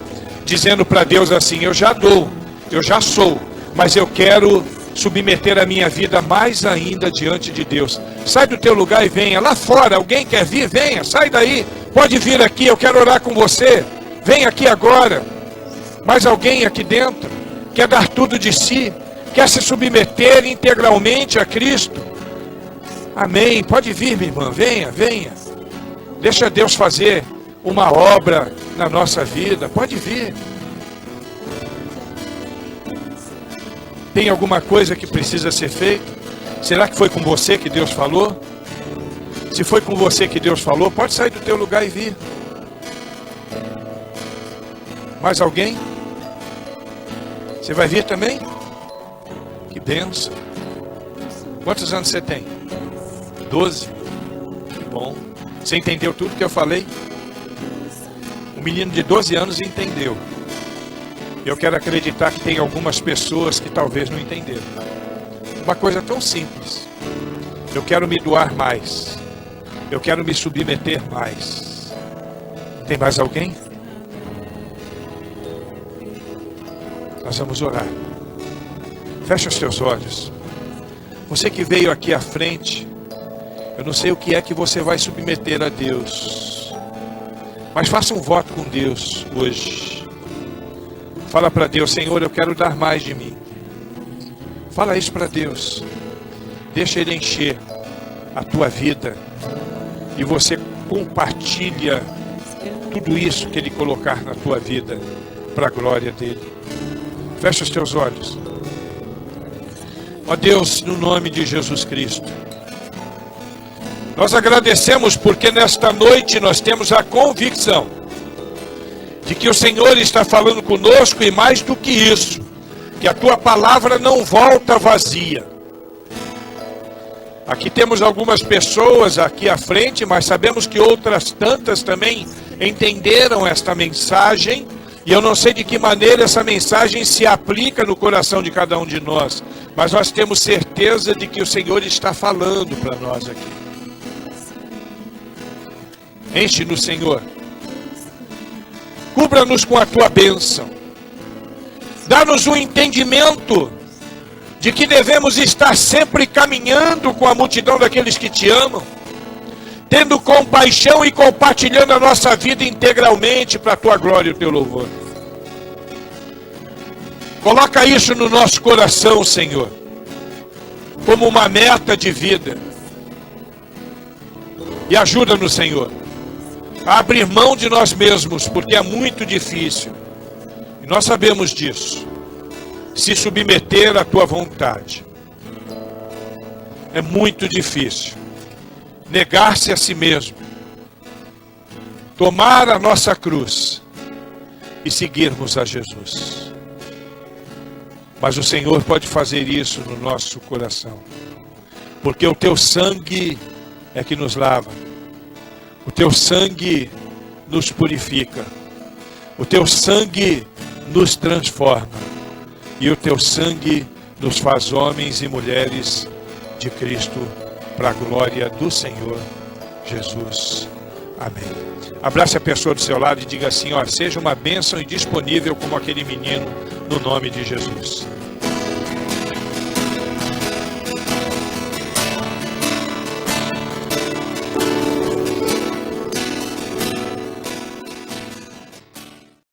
A: Dizendo para Deus assim: eu já dou, eu já sou, mas eu quero submeter a minha vida mais ainda diante de Deus. Sai do teu lugar e venha. Lá fora, alguém quer vir? Venha, sai daí. Pode vir aqui, eu quero orar com você. Vem aqui agora. Mas alguém aqui dentro quer dar tudo de si, quer se submeter integralmente a Cristo. Amém. Pode vir, minha irmã. Venha, venha. Deixa Deus fazer uma obra na nossa vida. Pode vir. Tem alguma coisa que precisa ser feita? Será que foi com você que Deus falou? Se foi com você que Deus falou, pode sair do teu lugar e vir. Mais alguém? Você vai vir também? Que bênção. Quantos anos você tem? 12. Que bom. Você entendeu tudo que eu falei? Um menino de 12 anos entendeu. Eu quero acreditar que tem algumas pessoas que talvez não entenderam. Uma coisa tão simples. Eu quero me doar mais. Eu quero me submeter mais. Tem mais alguém? Nós vamos orar. Fecha os teus olhos. Você que veio aqui à frente, eu não sei o que é que você vai submeter a Deus, mas faça um voto com Deus hoje. Fala para Deus: Senhor, eu quero dar mais de mim. Fala isso para Deus. Deixa Ele encher a tua vida e você compartilha tudo isso que Ele colocar na tua vida para a glória dEle. Fecha os teus olhos. Ó Deus, no nome de Jesus Cristo, nós agradecemos porque nesta noite nós temos a convicção de que o Senhor está falando conosco e mais do que isso, que a tua palavra não volta vazia. Aqui temos algumas pessoas aqui à frente, mas sabemos que outras tantas também entenderam esta mensagem, e eu não sei de que maneira essa mensagem se aplica no coração de cada um de nós, mas nós temos certeza de que o Senhor está falando para nós aqui. Enche-nos, Senhor. Cubra-nos com a tua bênção. Dá-nos um entendimento de que devemos estar sempre caminhando com a multidão daqueles que te amam, tendo compaixão e compartilhando a nossa vida integralmente para a tua glória e o teu louvor. Coloca isso no nosso coração, Senhor, como uma meta de vida. E ajuda-nos, Senhor, a abrir mão de nós mesmos, porque é muito difícil, e nós sabemos disso, se submeter à tua vontade. É muito difícil negar-se a si mesmo, tomar a nossa cruz e seguirmos a Jesus. Mas o Senhor pode fazer isso no nosso coração, porque o teu sangue é que nos lava, o teu sangue nos purifica, o teu sangue nos transforma, e o teu sangue nos faz homens e mulheres de Cristo, para a glória do Senhor Jesus. Amém. Abrace a pessoa do seu lado e diga assim: ó, seja uma bênção e disponível como aquele menino, no nome de Jesus.